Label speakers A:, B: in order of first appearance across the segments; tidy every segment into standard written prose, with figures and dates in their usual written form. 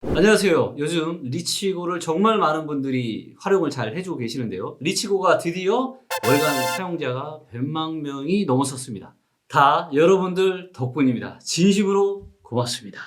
A: 안녕하세요. 요즘 리치고를 정말 많은 분들이 활용을 잘 해주고 계시는데요. 리치고가 드디어 월간 사용자가 100만 명이 넘어섰습니다. 다 여러분들 덕분입니다. 진심으로 고맙습니다.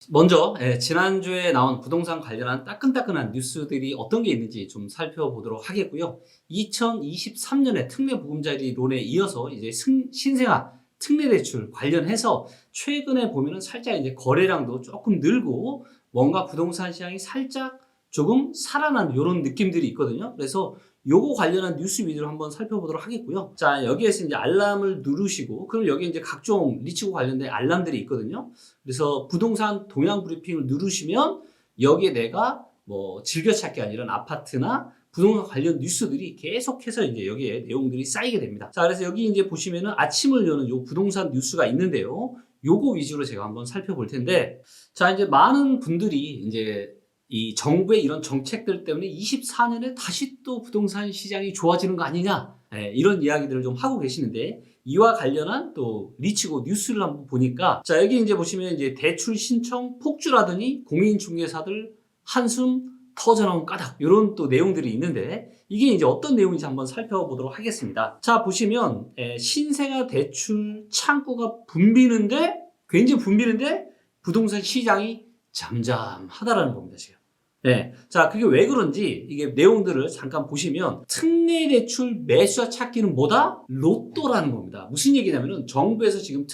A: 먼저 지난주에 나온 부동산 관련한 따끈따끈한 뉴스들이 어떤 게 있는지 좀 살펴보도록 하겠고요. 2023년에 특례 보금자리론에 이어서 이제 신생아 특례 대출 관련해서 최근에 보면은 살짝 이제 거래량도 조금 늘고 뭔가 부동산 시장이 살짝 조금 살아나는 이런 느낌들이 있거든요. 그래서 요거 관련한 뉴스 위주로 한번 살펴보도록 하겠고요. 자, 여기에서 이제 알람을 누르시고, 그럼 여기 이제 각종 리치고 관련된 알람들이 있거든요. 그래서 부동산 동향 브리핑을 누르시면 여기에 내가 뭐 즐겨찾기 아니라 아파트나 부동산 관련 뉴스들이 계속해서 이제 여기에 내용들이 쌓이게 됩니다. 자, 그래서 여기 이제 보시면은 아침을 여는 요 부동산 뉴스가 있는데요. 요거 위주로 제가 한번 살펴볼 텐데, 자, 이제 많은 분들이 이제 이 정부의 이런 정책들 때문에 24년에 다시 또 부동산 시장이 좋아지는 거 아니냐, 이런 이야기들을 좀 하고 계시는데, 이와 관련한 또 리치고 뉴스를 한번 보니까, 자, 여기 이제 보시면 이제 대출 신청 폭주라더니 공인중개사들 한숨 터져나온 까닭, 이런 또 내용들이 있는데, 이게 이제 어떤 내용인지 한번 살펴보도록 하겠습니다. 자, 보시면 신생아 대출 창구가 붐비는데, 굉장히 붐비는데 부동산 시장이 잠잠하다라는 겁니다, 지금. 네. 자, 그게 왜 그런지 이게 내용들을 잠깐 보시면 특례 대출 매수자 찾기는 뭐다? 로또라는 겁니다. 무슨 얘기냐면은 정부에서 지금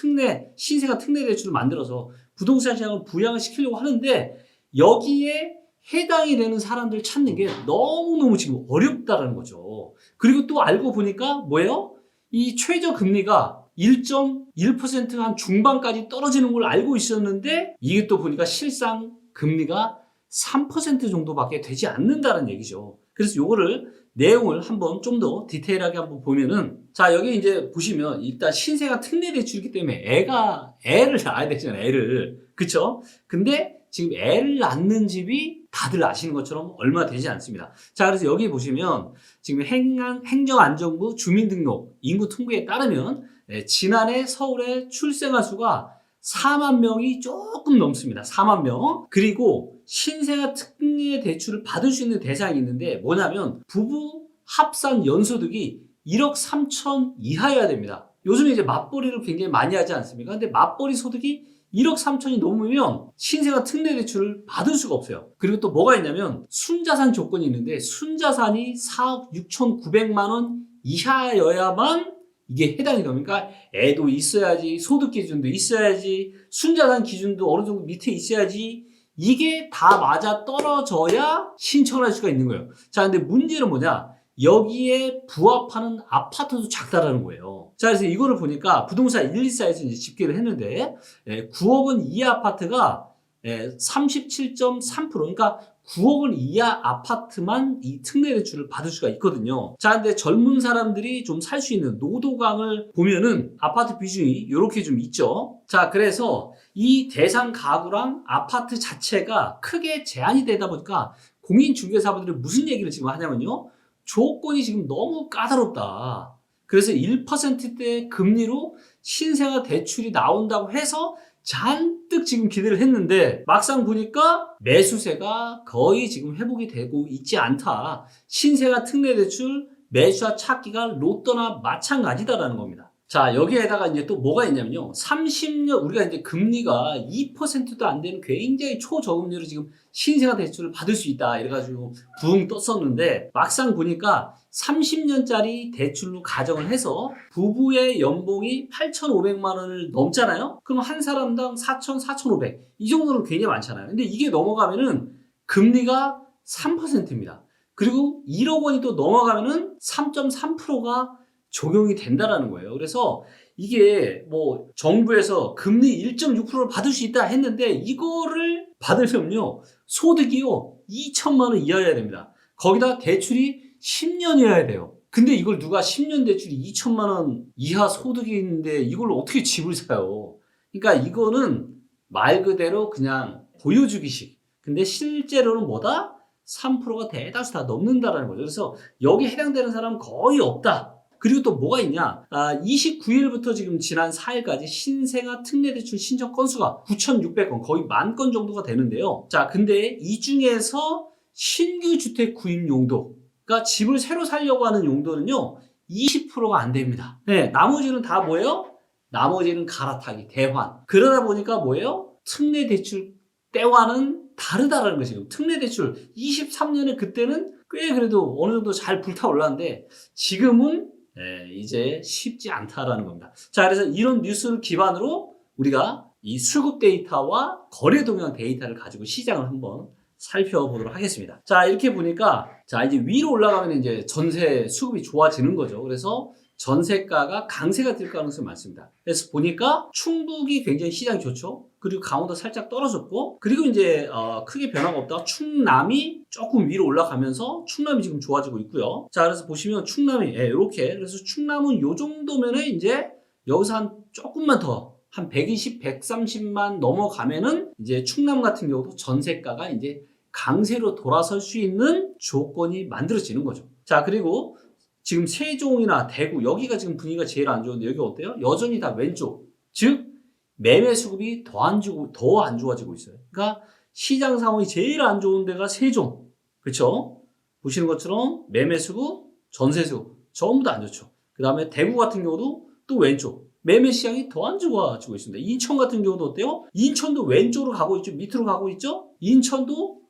A: 신생아 특례 대출을 만들어서 부동산 시장을 부양을 시키려고 하는데 여기에 해당이 되는 사람들 찾는 게 너무너무 지금 어렵다라는 거죠. 그리고 또 알고 보니까 뭐예요? 이 최저 금리가 1.1%한 중반까지 떨어지는 걸 알고 있었는데 이게 또 보니까 실상 금리가 3% 정도밖에 되지 않는다는 얘기죠. 그래서 요거를 내용을 한번 좀 더 디테일하게 한번 보면은, 자, 여기 이제 보시면 일단 신생아 특례 대출이기 때문에 애를 낳아야 되잖아요, 애를. 그쵸? 근데 지금 애를 낳는 집이 다들 아시는 것처럼 얼마 되지 않습니다. 자, 그래서 여기 보시면 지금 행정안전부 주민등록 인구 통계에 따르면 지난해 서울의 출생아 수가 4만 명이 조금 넘습니다. 4만 명. 그리고 신생아 특례 대출을 받을 수 있는 대상이 있는데 뭐냐면 부부 합산 연소득이 1억 3천 이하여야 됩니다. 요즘에 이제 맞벌이를 굉장히 많이 하지 않습니까? 근데 맞벌이 소득이 1억 3천이 넘으면 신생아 특례 대출을 받을 수가 없어요. 그리고 또 뭐가 있냐면 순자산 조건이 있는데 순자산이 4억 6,900만 원 이하여야만 이게 해당이 됩니까? 애도 있어야지, 소득 기준도 있어야지, 순자산 기준도 어느 정도 밑에 있어야지, 이게 다 맞아 떨어져야 신청을 할 수가 있는 거예요. 자, 근데 문제는 뭐냐? 여기에 부합하는 아파트도 작다라는 거예요. 자, 그래서 이거를 보니까 부동산 124에서 이제 집계를 했는데, 9억 원 이하 아파트가 37.3%, 그러니까 9억 원 이하 아파트만 이 특례 대출을 받을 수가 있거든요. 자, 근데 젊은 사람들이 좀 살 수 있는 노도강을 보면은 아파트 비중이 이렇게 좀 있죠. 자, 그래서 이 대상 가구랑 아파트 자체가 크게 제한이 되다 보니까 공인중개사분들이 무슨 얘기를 지금 하냐면요. 조건이 지금 너무 까다롭다. 그래서 1%대 금리로 신생아 대출이 나온다고 해서 잔뜩 지금 기대를 했는데 막상 보니까 매수세가 거의 지금 회복이 되고 있지 않다. 신생아 특례 대출 매수자 찾기가 로또나 마찬가지다라는 겁니다. 자, 여기에다가 이제 또 뭐가 있냐면요. 30년, 우리가 이제 금리가 2%도 안 되는 굉장히 초저금리로 지금 신생아 대출을 받을 수 있다. 이래가지고 붕 떴었는데 막상 보니까 30년짜리 대출로 가정을 해서 부부의 연봉이 8,500만 원을 넘잖아요? 그럼 한 사람당 4,000, 4,500. 이 정도는 굉장히 많잖아요. 근데 이게 넘어가면은 금리가 3%입니다. 그리고 1억 원이 또 넘어가면은 3.3%가 적용이 된다라는 거예요. 그래서 이게 뭐 정부에서 금리 1.6%를 받을 수 있다 했는데 이거를 받으려면요. 소득이요. 2천만 원 이하여야 됩니다. 거기다 대출이 10년이어야 돼요. 근데 이걸 누가 10년 대출이 2천만 원 이하 소득이 있는데 이걸 어떻게 집을 사요? 그러니까 이거는 말 그대로 그냥 보여주기식. 근데 실제로는 뭐다? 3%가 대다수 다 넘는다라는 거죠. 그래서 여기 해당되는 사람은 거의 없다. 그리고 또 뭐가 있냐? 29일부터 지금 지난 4일까지 신생아 특례대출 신청 건수가 9,600건, 거의 10,000건 정도가 되는데요. 자, 근데 이 중에서 신규 주택 구입 용도, 그러니까 집을 새로 살려고 하는 용도는요, 20%가 안 됩니다. 네, 나머지는 다 뭐예요? 나머지는 갈아타기, 대환. 그러다 보니까 뭐예요? 특례대출 때와는 다르다라는 것이에요. 특례대출 23년에 그때는 꽤 그래도 어느 정도 잘 불타올랐는데 지금은 이제 쉽지 않다라는 겁니다. 자, 그래서 이런 뉴스를 기반으로 우리가 이 수급 데이터와 거래 동향 데이터를 가지고 시장을 한번 살펴보도록 하겠습니다. 자, 이렇게 보니까 자, 이제 위로 올라가면 이제 전세 수급이 좋아지는 거죠. 그래서 전세가가 강세가 될 가능성이 많습니다. 그래서 보니까 충북이 굉장히 시장이 좋죠. 그리고 강원도 살짝 떨어졌고, 그리고 이제 크게 변화가 없다가 충남이 조금 위로 올라가면서 충남이 지금 좋아지고 있고요. 자, 그래서 보시면 충남이 이렇게, 그래서 충남은 요 정도면은 이제 여기서 한 조금만 더 한 120, 130만 넘어가면은 이제 충남 같은 경우도 전세가가 이제 강세로 돌아설 수 있는 조건이 만들어지는 거죠. 자, 그리고 지금 세종이나 대구 여기가 지금 분위기가 제일 안 좋은데 여기 어때요? 여전히 다 왼쪽. 즉 매매 수급이 더 안 좋아지고 있어요. 그러니까 시장 상황이 제일 안 좋은 데가 세종. 그렇죠? 보시는 것처럼 매매 수급, 전세 수급 전부 다 안 좋죠. 그다음에 대구 같은 경우도 또 왼쪽. 매매 시장이 더 안 좋아지고 있습니다. 인천 같은 경우도 어때요? 인천도 왼쪽으로 가고 있죠. 밑으로 가고 있죠. 인천도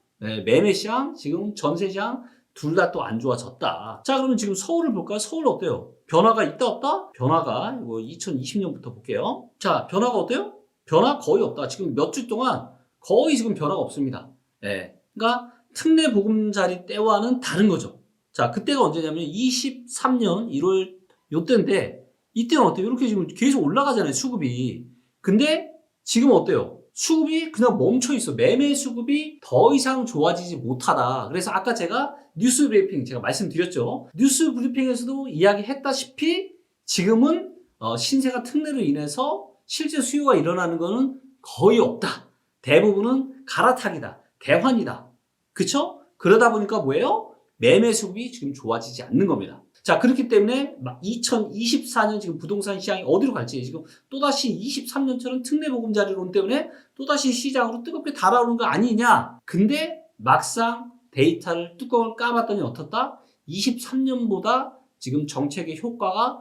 A: 매매 시장, 지금 전세 시장 둘 다 또 안 좋아졌다. 자, 그러면 지금 서울을 볼까요? 서울 어때요? 변화가 있다 없다? 변화가 이거 2020년부터 볼게요. 자, 변화가 어때요? 변화 거의 없다. 지금 몇 주 동안 거의 지금 변화가 없습니다. 그러니까 특례 보금자리 때와는 다른 거죠. 자, 그때가 언제냐면 23년 1월 요때인데 이때는 어때요? 이렇게 지금 계속 올라가잖아요, 수급이. 근데 지금 어때요? 수급이 그냥 멈춰 있어. 매매 수급이 더 이상 좋아지지 못하다. 그래서 아까 제가 뉴스 브리핑 제가 말씀드렸죠. 뉴스 브리핑에서도 이야기했다시피 지금은 신세가 특례로 인해서 실제 수요가 일어나는 거는 거의 없다. 대부분은 갈아타기다. 대환이다. 그쵸? 그러다 보니까 뭐예요? 매매 수급이 지금 좋아지지 않는 겁니다. 자, 그렇기 때문에 2024년 지금 부동산 시장이 어디로 갈지, 지금 또다시 23년처럼 특례보금자리론 때문에 또다시 시장으로 뜨겁게 달아오는 거 아니냐. 근데 막상 데이터를 뚜껑을 까봤더니 어떻다? 23년보다 지금 정책의 효과가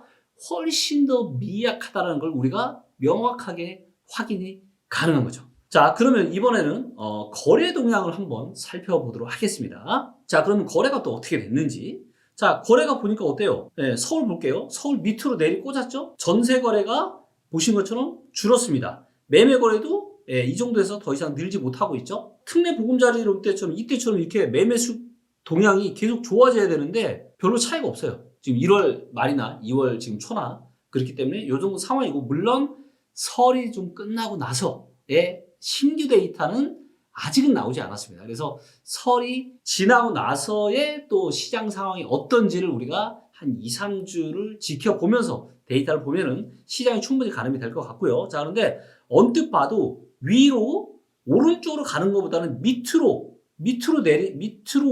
A: 훨씬 더 미약하다는 걸 우리가 명확하게 확인이 가능한 거죠. 자, 그러면 이번에는 거래 동향을 한번 살펴보도록 하겠습니다. 자, 그러면 거래가 또 어떻게 됐는지. 자, 거래가 보니까 어때요? 서울 볼게요. 서울 밑으로 내리 꽂았죠? 전세 거래가 보신 것처럼 줄었습니다. 매매 거래도 이 정도에서 더 이상 늘지 못하고 있죠? 특례 보금자리론 때처럼 이때처럼 이렇게 매매 수 동향이 계속 좋아져야 되는데 별로 차이가 없어요. 지금 1월 말이나 2월 지금 초나. 그렇기 때문에 이 정도 상황이고, 물론 설이 좀 끝나고 나서의 신규 데이터는 아직은 나오지 않았습니다. 그래서 설이 지나고 나서의 또 시장 상황이 어떤지를 우리가 한 2, 3주를 지켜보면서 데이터를 보면은 시장이 충분히 가늠이 될 것 같고요. 자, 그런데 언뜻 봐도 위로 오른쪽으로 가는 것보다는 밑으로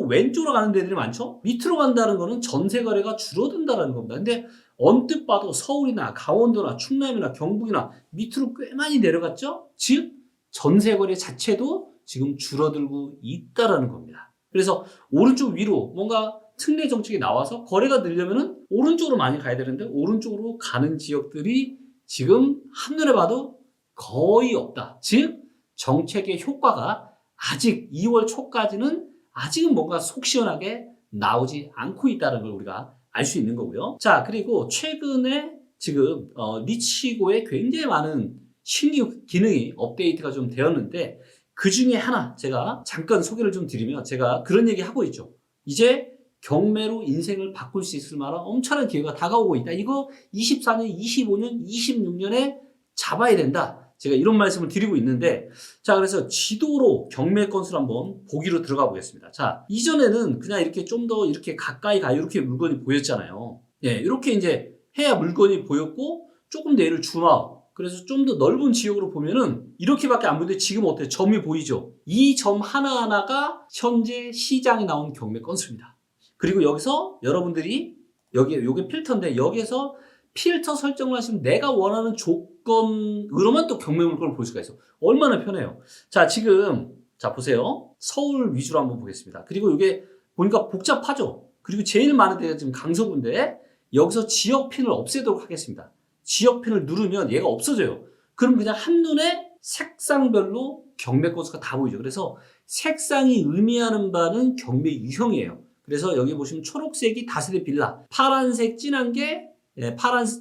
A: 왼쪽으로 가는 데들이 많죠? 밑으로 간다는 거는 전세 거래가 줄어든다는 겁니다. 근데 언뜻 봐도 서울이나 강원도나 충남이나 경북이나 밑으로 꽤 많이 내려갔죠? 즉 전세 거래 자체도 지금 줄어들고 있다라는 겁니다. 그래서 오른쪽 위로 뭔가 특례 정책이 나와서 거래가 늘려면은 오른쪽으로 많이 가야 되는데 오른쪽으로 가는 지역들이 지금 한눈에 봐도 거의 없다. 즉 정책의 효과가 아직 2월 초까지는 아직은 뭔가 속 시원하게 나오지 않고 있다는 걸 우리가 알 수 있는 거고요. 자, 그리고 최근에 지금 리치고에 굉장히 많은 신규 기능이 업데이트가 좀 되었는데 그 중에 하나 제가 잠깐 소개를 좀 드리면, 제가 그런 얘기 하고 있죠. 이제 경매로 인생을 바꿀 수 있을 만한 엄청난 기회가 다가오고 있다. 이거 24년, 25년, 26년에 잡아야 된다. 제가 이런 말씀을 드리고 있는데, 자, 그래서 지도로 경매 건수를 한번 보기로 들어가 보겠습니다. 자, 이전에는 그냥 이렇게 좀 더 이렇게 가까이 가 이렇게 물건이 보였잖아요. 이렇게 이제 해야 물건이 보였고 조금 더 얘를 줌아웃. 그래서 좀 더 넓은 지역으로 보면은 이렇게밖에 안 보이는데 지금 어때요? 점이 보이죠? 이 점 하나하나가 현재 시장에 나온 경매 건수입니다. 그리고 여기서 여러분들이 요게 필터인데 여기에서 필터 설정을 하시면 내가 원하는 조건으로만 또 경매 물건을 볼 수가 있어. 얼마나 편해요. 자, 지금 자 보세요. 서울 위주로 한번 보겠습니다. 그리고 이게 보니까 복잡하죠. 그리고 제일 많은 데가 지금 강서구인데 여기서 지역핀을 없애도록 하겠습니다. 지역핀을 누르면 얘가 없어져요. 그럼 그냥 한눈에 색상별로 경매 건수가 다 보이죠. 그래서 색상이 의미하는 바는 경매 유형이에요. 그래서 여기 보시면 초록색이 다세대 빌라, 파란색 진한 게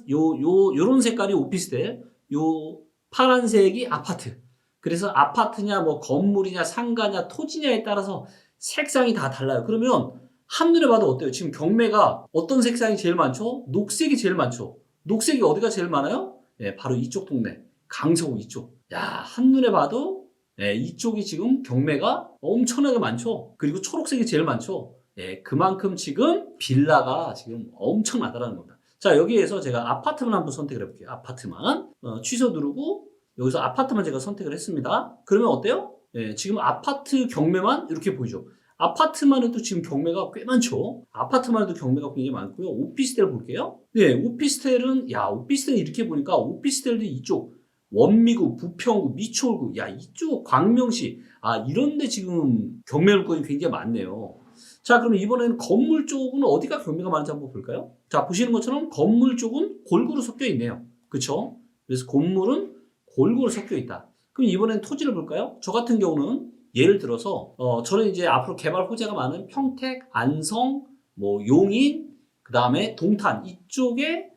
A: 요런 색깔이 오피스텔, 요 파란색이 아파트. 그래서 아파트냐 뭐 건물이냐 상가냐 토지냐에 따라서 색상이 다 달라요. 그러면 한눈에 봐도 어때요? 지금 경매가 어떤 색상이 제일 많죠? 녹색이 제일 많죠. 녹색이 어디가 제일 많아요? 바로 이쪽 동네 강서구 이쪽. 야, 한눈에 봐도 이쪽이 지금 경매가 엄청나게 많죠. 그리고 초록색이 제일 많죠. 그만큼 지금 빌라가 지금 엄청나다라는 겁니다. 자, 여기에서 제가 아파트만 한번 선택을 해볼게요. 아파트만. 취소 누르고 여기서 아파트만 제가 선택을 했습니다. 그러면 어때요? 지금 아파트 경매만 이렇게 보이죠. 아파트만 해도 지금 경매가 꽤 많죠. 아파트만 해도 경매가 굉장히 많고요. 오피스텔 볼게요. 오피스텔은 오피스텔 이렇게 보니까 오피스텔도 이쪽 원미구, 부평구, 미추홀구, 이쪽 광명시 이런데 지금 경매 물건이 굉장히 많네요. 자, 그럼 이번에는 건물 쪽은 어디가 경매가 많은지 한번 볼까요? 자, 보시는 것처럼 건물 쪽은 골고루 섞여 있네요. 그쵸? 그래서 건물은 골고루 섞여 있다. 그럼 이번엔 토지를 볼까요? 저 같은 경우는 예를 들어서 저는 이제 앞으로 개발 호재가 많은 평택, 안성, 뭐 용인, 그 다음에 동탄 이쪽에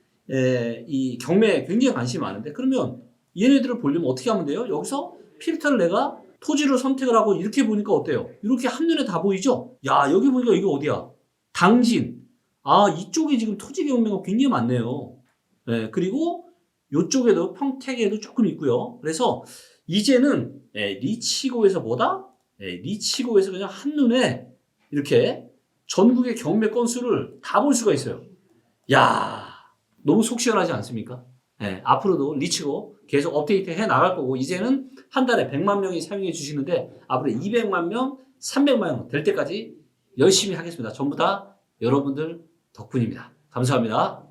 A: 이 경매에 굉장히 관심이 많은데 그러면 얘네들을 보려면 어떻게 하면 돼요? 여기서 필터를 내가 토지를 선택을 하고 이렇게 보니까 어때요? 이렇게 한눈에 다 보이죠? 야, 여기 보니까 이게 어디야? 당진. 이쪽에 지금 토지 경매가 굉장히 많네요. 그리고 이쪽에도 평택에도 조금 있고요. 그래서 이제는 리치고에서 리치고에서 그냥 한눈에 이렇게 전국의 경매 건수를 다 볼 수가 있어요. 야, 너무 속 시원하지 않습니까? 앞으로도 리치고 계속 업데이트 해 나갈 거고 이제는 한 달에 100만 명이 사용해 주시는데 앞으로 200만 명, 300만 명 될 때까지 열심히 하겠습니다. 전부 다 여러분들 덕분입니다. 감사합니다.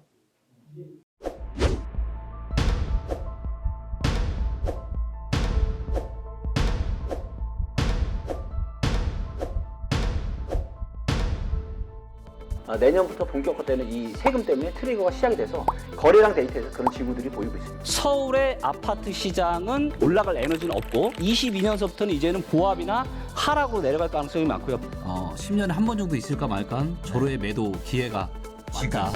A: 내년부터 본격화되는 이 세금 때문에 트리거가 시작이 돼서 거래량 데이터에서 그런 징후들이 보이고 있습니다. 서울의 아파트 시장은 올라갈 에너지는 없고 22년서부터는 이제는 보합이나 하락으로 내려갈 가능성이 많고요. 10년에 한 번 정도 있을까 말까 절호의 매도 기회가 왔다.